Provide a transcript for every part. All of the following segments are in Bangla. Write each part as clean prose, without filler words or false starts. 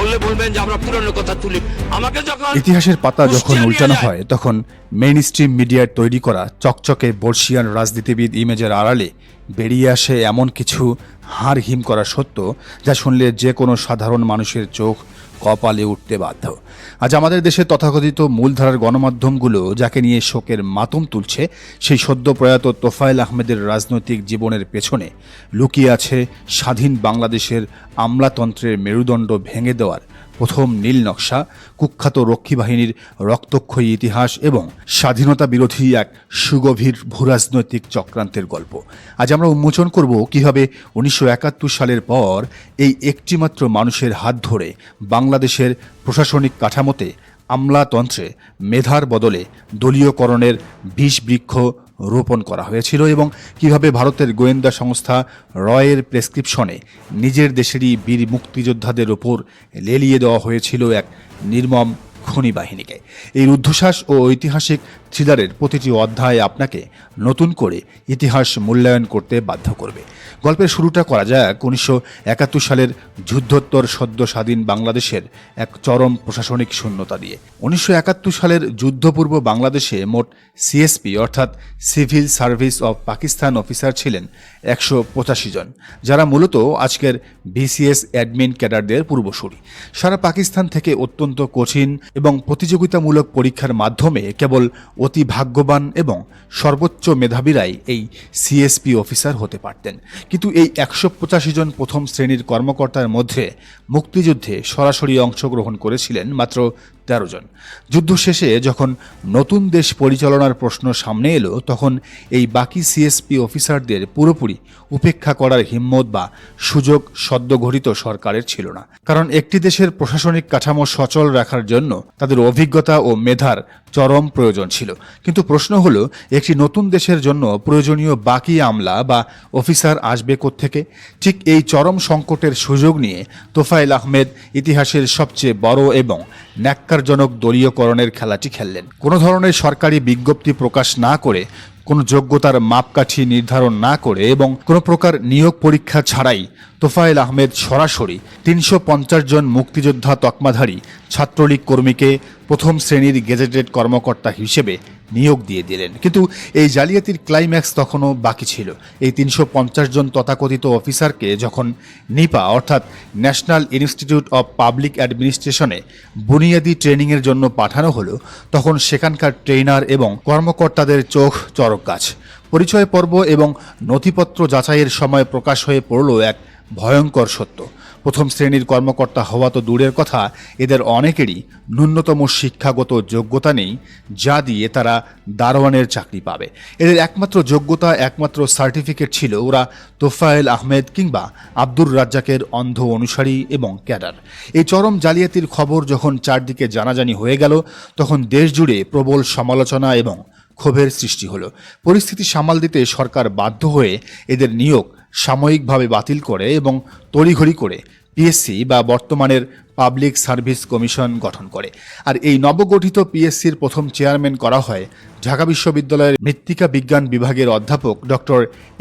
বললে বলবেন যে আমরা পুরনো কথা তুলি। আমাকে যখন ইতিহাসের পাতা যখন কুষ্টিয়া নিয়ে উল্টানো যায়, হয় তখন মেইন স্ট্রিম মিডিয়ার তৈরি করা চকচকে বর্ষিয়ান রাজনীতিবিদ ইমেজের আড়ালে বেরিয়ে আসে এমন কিছু হাড় হিম করা সত্য যা শুনলে যে কোনো সাধারণ মানুষের চোখ কপালে উঠতে বাধ্য। আজ আমাদের দেশে তথাকথিত মূলধারার গণমাধ্যমগুলো যাকে নিয়ে শোকের মাতম তুলছে, সেই সদ্য প্রয়াত তোফায়েল আহমেদের রাজনৈতিক জীবনের পেছনে লুকিয়ে আছে স্বাধীন বাংলাদেশের আমলাতন্ত্রের মেরুদণ্ড ভেঙে দেওয়ার প্রথম নীল নকশা, কুখ্যাত রক্ষী বাহিনীর রক্তক্ষয়ী ইতিহাস এবং স্বাধীনতা বিরোধী এক সুগভীর ভূরাজনৈতিক চক্রান্তের গল্প। আজ আমরা উন্মোচন করব কিভাবে 1971 সালের পর এই একটিমাত্র মানুষের হাত ধরে বাংলাদেশের প্রশাসনিক কাঠামোতে আমলাতন্ত্রে মেধার বদলে দলীয়করণের বিষ বৃক্ষ রোপণ করা হয়েছিল এবং কিভাবে ভারতের গোয়েন্দা সংস্থা রয়ের প্রেসক্রিপশনে নিজের দেশেরই বীর মুক্তিযোদ্ধাদের ওপর লেলিয়ে দেওয়া হয়েছিল এক নির্মম খনি বাহিনীকে। এই রুদ্ধশ্বাস ও ঐতিহাসিক থ্রিলারের প্রতিটি অধ্যায় আপনাকে নতুন করে ইতিহাস মূল্যায়ন করতে বাধ্য করবে। গল্পের শুরুটা করা যাক 1971 সালের যুদ্ধোত্তর সদ্য স্বাধীন বাংলাদেশের এক চরম প্রশাসনিক শূন্যতা দিয়ে। 1971 সালের যুদ্ধপূর্ব বাংলাদেশে মোট সিএসপি অর্থাৎ civil service of Pakistan officer ছিলেন 185 জন, যারা মূলত আজকের বিসিএস অ্যাডমিন ক্যাডারদের পূর্বসূরি। সারা পাকিস্তান থেকে অত্যন্ত কঠিন এবং প্রতিযোগিতামূলক পরীক্ষার মাধ্যমে কেবল অতি ভাগ্যবান এবং সর্বোচ্চ মেধাবীরাই এই সিএসপি অফিসার হতে পারতেন। কিন্তু এই 185 জন প্রথম শ্রেণীর কর্মকর্তার মধ্যে মুক্তিযুদ্ধে সরাসরি অংশগ্রহণ করেছিলেন মাত্র 13 জন। যুদ্ধ শেষে যখন নতুন দেশ পরিচালনার প্রশ্ন সামনে এলো, তখন এই বাকি সিএসপি অফিসারদের পুরোপুরি উপেক্ষা করার হিম্মত বা সুযোগ সদ্যঘটিত সরকারের ছিল না। কারণ একটি দেশের প্রশাসনিক কাঠামো সচল রাখার জন্য তাদের অভিজ্ঞতা ও মেধার চরম প্রয়োজন ছিল। কিন্তু প্রশ্ন হলো, একটি নতুন দেশের জন্য প্রয়োজনীয় বাকি আমলা বা অফিসার আসবে কোত্থেকে? ঠিক এই চরম সংকটের সুযোগ নিয়ে তোফায়েল আহমেদ ইতিহাসের সবচেয়ে বড় এবং ন্যাক্কারজনক দলীয়করণের খেলাটি খেললেন। কোনো ধরনের সরকারি বিজ্ঞপ্তি প্রকাশ না করে, কোনো যোগ্যতার মাপকাঠি নির্ধারণ না করে এবং কোনো প্রকার নিয়োগ পরীক্ষা ছাড়াই তোফায়েল আহমেদ সরাসরি 350 জন মুক্তিযোদ্ধা তকমাধারী ছাত্রলীগ কর্মীকে প্রথম শ্রেণীর গেজেটেড কর্মকর্তা হিসেবে নিয়োগ দিয়ে দিলেন। কিন্তু এই জালিয়াতির ক্লাইম্যাক্স তখনও বাকি ছিল। এই 350 জন তথাকথিত অফিসারকে যখন নিপা অর্থাৎ ন্যাশনাল ইনস্টিটিউট অব পাবলিক অ্যাডমিনিস্ট্রেশনে বুনিয়াদী ট্রেনিংয়ের জন্য পাঠানো হলো, তখন সেখানকার ট্রেনার এবং কর্মকর্তাদের চোখ চরক গাছ। পরিচয় পর্ব এবং নথিপত্র যাচাইয়ের সময় প্রকাশ হয়ে পড়ল এক ভয়ঙ্কর সত্য। প্রথম শ্রেণীর কর্মকর্তা হওয়া তো দূরের কথা, এদের অনেকেরই ন্যূনতম শিক্ষাগত যোগ্যতা নেই যা দিয়ে তারা দারোয়ানের চাকরি পাবে। এদের একমাত্র যোগ্যতা, একমাত্র সার্টিফিকেট ছিল ওরা তোফায়েল আহমেদ কিংবা আব্দুর রাজ্জাকের অন্ধ অনুসারী এবং ক্যাডার। এই চরম জালিয়াতির খবর যখন চারদিকে জানাজানি হয়ে গেল, তখন দেশ জুড়ে প্রবল সমালোচনা এবং ক্ষোভের সৃষ্টি হলো। পরিস্থিতি সামাল দিতে সরকার বাধ্য হয়ে এদের নিয়োগ সাময়িকভাবে বাতিল করে এবং তড়িঘড়ি করে পিএসসি বা বর্তমানের পাবলিক সার্ভিস কমিশন গঠন করে। আর এই নবগঠিত পিএসসির প্রথম চেয়ারম্যান করা হয় ঢাকা বিশ্ববিদ্যালয়ের মৃত্তিকা বিজ্ঞান বিভাগের অধ্যাপক ডক্টর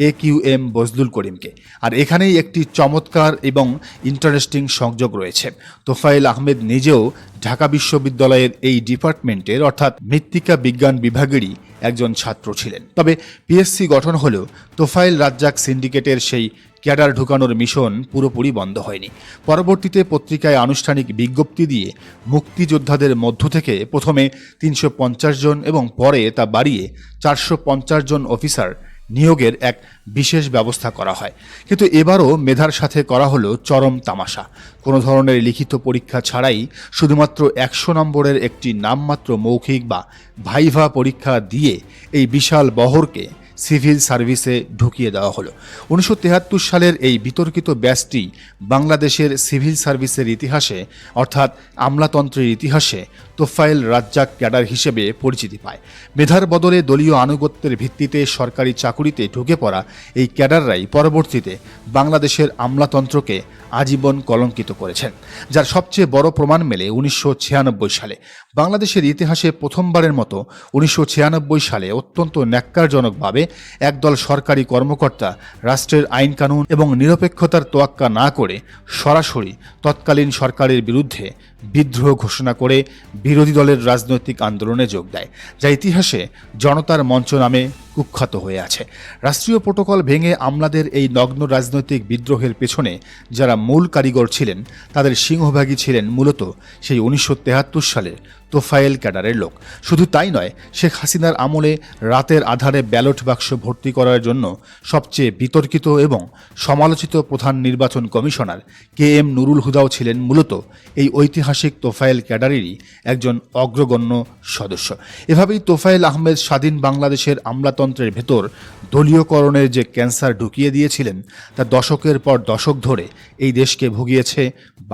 AQM বজলুল করিমকে। আর এখানেই একটি চমৎকার এবং ইন্টারেস্টিং সংযোগ রয়েছে। তোফায়েল আহমেদ নিজেও ঢাকা বিশ্ববিদ্যালয়ের এই ডিপার্টমেন্টের অর্থাৎ মৃত্তিকা বিজ্ঞান বিভাগেরই একজন ছাত্র ছিলেন। তবে পিএসসি গঠন হলেও তোফায়েল রাজ্জাক সিন্ডিকেটের সেই ক্যাডার ঢুকানোর মিশন পুরোপুরি বন্ধ হয়নি। পরবর্তীতে পত্রিকায় আনুষ্ঠানিক বিজ্ঞপ্তি দিয়ে মুক্তিযোদ্ধাদের মধ্য থেকে প্রথমে 350 জন এবং পরে তা বাড়িয়ে 450 জন অফিসার নিয়োগের এক বিশেষ ব্যবস্থা করা হয়। কিন্তু এবারও মেধার সাথে করা হলো চরম তামাশা। কোনো ধরনের লিখিত পরীক্ষা ছাড়াই শুধুমাত্র 100 নম্বরের একটি নামমাত্র মৌখিক বা ভাইভা পরীক্ষা দিয়ে এই বিশাল বহরকে সিভিল সার্ভিসে ঢুকিয়ে দেওয়া হলো। 1973 সালের এই বিতর্কিত ব্যাচটি বাংলাদেশের সিভিল সার্ভিসের ইতিহাসে অর্থাৎ আমলাতন্ত্রের ইতিহাসে তোফায়েল রাজ্জাক ক্যাডার হিসেবে পরিচিতি পায়। মেধার বদলে দলীয় আনুগত্যের ভিত্তিতে সরকারি চাকুরিতে ঢুকে পড়া এই ক্যাডাররাই পরবর্তীতে বাংলাদেশের আমলাতন্ত্রকে আজীবন কলঙ্কিত করেছেন, যার সবচেয়ে বড় প্রমাণ মেলে 1996 সালে। বাংলাদেশের ইতিহাসে প্রথমবারের মতো 1996 সালে অত্যন্ত ন্যাক্কারজনকভাবে একদল সরকারি কর্মকর্তা রাষ্ট্রের আইনকানুন এবং নিরপেক্ষতার তোয়াক্কা না করে সরাসরি তৎকালীন সরকারের বিরুদ্ধে বিদ্রোহ ঘোষণা করে বিরোধী দলের রাজনৈতিক আন্দোলনে যোগ দেয়, যা ইতিহাসে জনতার মঞ্চ নামে কুখ্যাত হয়ে আছে। রাষ্ট্রীয় প্রোটোকল ভেঙে আমলাদের এই নগ্ন রাজনৈতিক বিদ্রোহের পেছনে যারা মূল কারিগর ছিলেন তাদের সিংহভাগই ছিলেন মূলত সেই 1973 সালের তোফায়েল ক্যাডারের লোক। শুধু তাই নয়, শেখ হাসিনার আমলে রাতের আধারে ব্যালট বাক্স ভর্তি করার জন্য সবচেয়ে বিতর্কিত এবং সমালোচিত প্রধান নির্বাচন কমিশনার KM নুরুল হুদাও ছিলেন মূলত এই ঐতিহাসিক তোফায়েল ক্যাডারেরই একজন অগ্রগণ্য সদস্য। এভাবেই তোফায়েল আহমেদ স্বাধীন বাংলাদেশের আমলাতন্ত্রের ভেতর দলীয়করণের যে ক্যান্সার ঢুকিয়ে দিয়েছিলেন তা দশকের পর দশক ধরে এই দেশকে ভুগিয়েছে,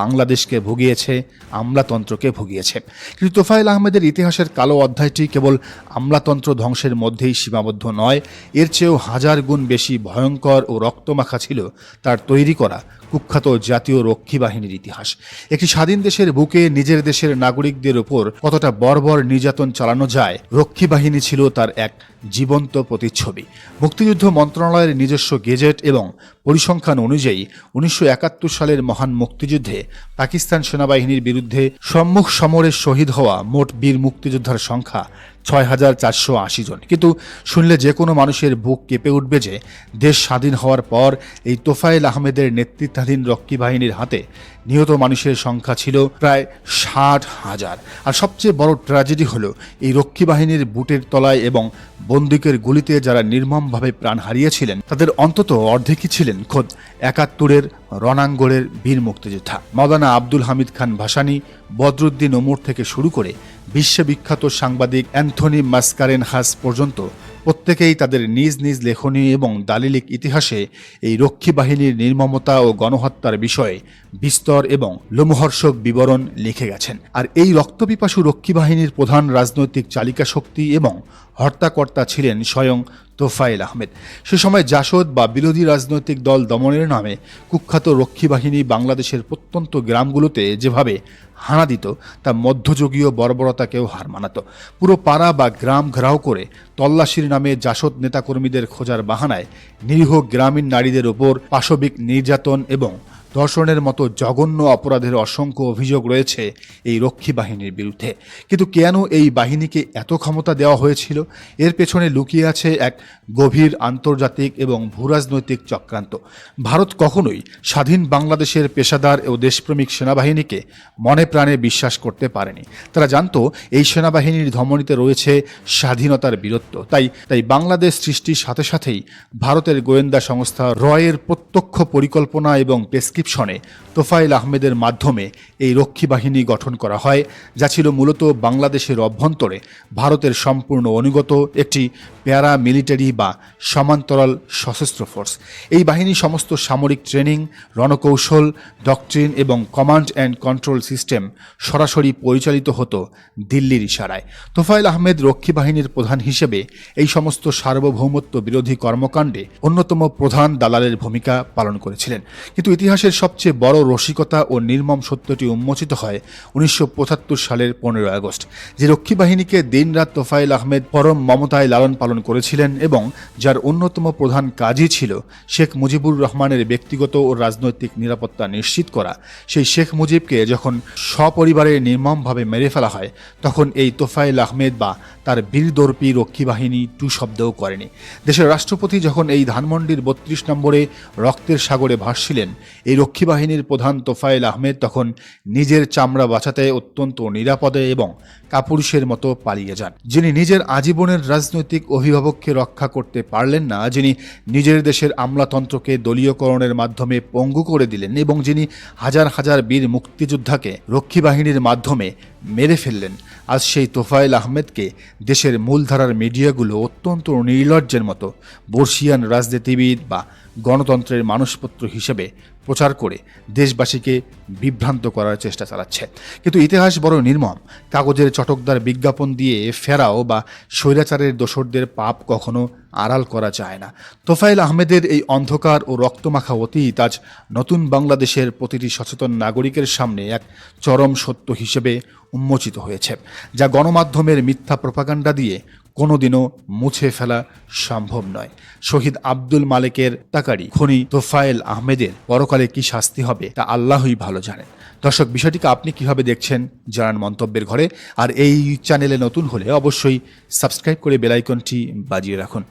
বাংলাদেশকে ভুগিয়েছে, আমলাতন্ত্রকে ভুগিয়েছে। কিন্তু তোফায়েল আহমেদের ইতিহাসের কালো অধ্যায়টি কেবল আমলাতন্ত্র ধ্বংসের মধ্যেই সীমাবদ্ধ নয়, এর চেয়েও হাজার গুণ বেশি ভয়ঙ্কর ও রক্তমাখা ছিল তার তৈরি করা কুখ্যাত জাতীয় রক্ষী বাহিনীর ইতিহাস। একটি স্বাধীন দেশের বুকে নিজের দেশের নাগরিকদের উপর কতটা বর্বর নির্যাতন চালানো যায়, রক্ষী বাহিনী ছিল তার এক জীবন্ত প্রতিচ্ছবি। মুক্তিযুদ্ধ মন্ত্রণালয়ের নিজস্ব গেজেট এবং পরিসংখ্যান অনুযায়ী 1971 সালের মহান মুক্তিযুদ্ধে পাকিস্তান সেনাবাহিনীর বিরুদ্ধে সম্মুখ সমরে শহীদ হওয়া মোট বীর মুক্তিযোদ্ধার সংখ্যা 6480 জন। কিন্তু শুনলে যে কোনো মানুষের বুক কেঁপে উঠবে যে দেশ স্বাধীন হওয়ার পর এই তোফায়েল আহমেদের নেতৃত্বাধীন রক্ষী বাহিনীর হাতে নিহত মানুষের সংখ্যা ছিল প্রায় 60,000। আর সবচেয়ে বড় ট্র্যাজেডি হলো এই রক্ষী বাহিনীর বুটের তলায় এবং বন্দুকের গুলিতে যারা নির্মমভাবে প্রাণ হারিয়েছিলেন তাদের অন্তত অর্ধেকই ছিলেন খোদ 71-এর রণাঙ্গলের বীর মুক্তিযোদ্ধা। মাওলানা আব্দুল হামিদ খান ভাসানী, বদরুদ্দিন ওমর থেকে শুরু করে বিশ্ববিখ্যাত সাংবাদিক অ্যান্থনি মাসকারেনহাস পর্যন্ত প্রত্যেকেই তাদের নিজ নিজ লেখনী এবং দালিলিক ইতিহাসে এই রক্ষী বাহিনীর নির্মমতা ও গণহত্যার বিষয়ে বিস্তর এবং লোমহর্ষক বিবরণ লিখে গেছেন। আর এই রক্তপিপাসু রক্ষী বাহিনীর প্রধান রাজনৈতিক চালিকা শক্তি এবং হর্তাকর্তা ছিলেন স্বয়ং তোফায়েল আহমেদ। সে সময় জাসদ বা বিরোধী রাজনৈতিক দল দমনের নামে কুখ্যাত রক্ষী বাহিনী বাংলাদেশের প্রত্যন্ত গ্রামগুলোতে যেভাবে হানা দিত তা মধ্যযুগীয় বর্বরতাকেও হার মানাত। পুরো পাড়া বা গ্রাম ঘেরাও করে তল্লাশির নামে জাসদ নেতাকর্মীদের খোঁজার বাহানায় নিরীহ গ্রামীণ নারীদের ওপর পাশবিক নির্যাতন এবং ধর্ষণের মতো জঘন্য অপরাধের অসংখ্য অভিযোগ রয়েছে এই রক্ষী বাহিনীর বিরুদ্ধে। কিন্তু কেন এই বাহিনীকে এত ক্ষমতা দেওয়া হয়েছিল? এর পেছনে লুকিয়ে আছে এক গভীর আন্তর্জাতিক এবং ভূরাজনৈতিক চক্রান্ত। ভারত কখনোই স্বাধীন বাংলাদেশের পেশাদার ও দেশপ্রেমিক সেনাবাহিনীকে মনে প্রাণে বিশ্বাস করতে পারেনি। তারা জানতো এই সেনাবাহিনীর ধমনীতে রয়েছে স্বাধীনতার বীরত্ব। তাই বাংলাদেশ সৃষ্টির সাথে সাথেই ভারতের গোয়েন্দা সংস্থা রয়ের প্রত্যক্ষ পরিকল্পনা এবং প্রেসক্রিপশনে তোফায়েল আহমেদের মাধ্যমে এই রক্ষী বাহিনী গঠন করা হয়, যা ছিল মূলত বাংলাদেশের অভ্যন্তরে ভারতের সম্পূর্ণ অনুগত একটি প্যারা মিলিটারি বা সমান্তরাল সশস্ত্র ফোর্স। এই বাহিনী সমস্ত সামরিক ট্রেনিং, রণকৌশল, ডক্ট্রিন এবং কমান্ড অ্যান্ড কন্ট্রোল সিস্টেম সরাসরি পরিচালিত হতো দিল্লির ইশারায়। তোফায়েল আহমেদ রক্ষী বাহিনীর প্রধান হিসেবে এই সমস্ত সার্বভৌমত্ব বিরোধী কর্মকাণ্ডে অন্যতম প্রধান দালালের ভূমিকা পালন করেছিলেন। কিন্তু ইতিহাসের সবচেয়ে বড় রসিকতা ও নির্মম সত্যটি উন্মোচিত হয় 1975 সালের 15 আগস্ট, যে রক্ষী বাহিনীকে দিনরাত তোফায়েল আহমেদ পরম মমতায় লালন পালন করেছিলেন এবং যার অন্যতম প্রধান কাজই ছিল শেখ মুজিবুর রহমানের ব্যক্তিগত ও রাজনৈতিক নিরাপত্তা নিশ্চিত করা। সেই শেখ মুজিবকে যখন সপরিবারে নির্মমভাবে মেরে ফেলা হয় তখন এই তোফায়েল আহমেদ বা তার বীরদর্পী রক্ষী বাহিনী টু শব্দও করেনি। দেশের রাষ্ট্রপতি যখন এই ধানমন্ডির 32 নম্বরে রক্তের সাগরে ভাসছিলেন, এই রক্ষী বাহিনীর প্রধান তোফায়েল আহমেদ তখন নিজের চামড়া বাঁচাতে অত্যন্ত নিরাপদে এবং কাপুরুষের মতো পালিয়ে যান। যিনি নিজের আজীবনের রাজনৈতিক অভিভাবককে রক্ষা করতে পারলেন না, যিনি নিজের দেশের আমলাতন্ত্রকে দলীয়করণের মাধ্যমে পঙ্গু করে দিলেন এবং যিনি হাজার হাজার বীর মুক্তিযোদ্ধাকে রক্ষী বাহিনীর মাধ্যমে মেরে ফেললেন, আজ সেই তোফায়েল আহমেদকে দেশের মূলধারার মিডিয়াগুলো অত্যন্ত নির্লজ্জের মতো বর্ষিয়ান রাজনীতিবিদ বা গণতন্ত্রের মানসপত্র হিসেবে প্রচার করে দেশবাসীকে বিভ্রান্ত করার চেষ্টা চালাচ্ছে। কিন্তু ইতিহাস বড় নির্মম। কাগজের চটকদার বিজ্ঞাপন দিয়ে ফেরাও বা স্বৈরাচারের দোসরদের পাপ কখনো আড়াল করা যায় না। তোফায়েল আহমেদের এই অন্ধকার ও রক্তমাখা অতীত আজ নতুন বাংলাদেশের প্রতিটি সচেতন নাগরিকের সামনে এক চরম সত্য হিসেবে উন্মোচিত হয়েছে, যা গণমাধ্যমের মিথ্যা প্রপাগান্ডা দিয়ে কোনোদিনও মুছে ফেলা সম্ভব নয়। শহীদ আব্দুল মালেকের হত্যাকারী খুনি তোফায়েল আহমেদের পরকালে কি শাস্তি হবে তা আল্লাহই ভালো জানেন। দর্শক, বিষয়টিকে আপনি কিভাবে দেখছেন জানান মন্তব্যের ঘরে। আর এই চ্যানেলে নতুন হলে অবশ্যই সাবস্ক্রাইব করে বেল আইকনটি বাজিয়ে রাখুন।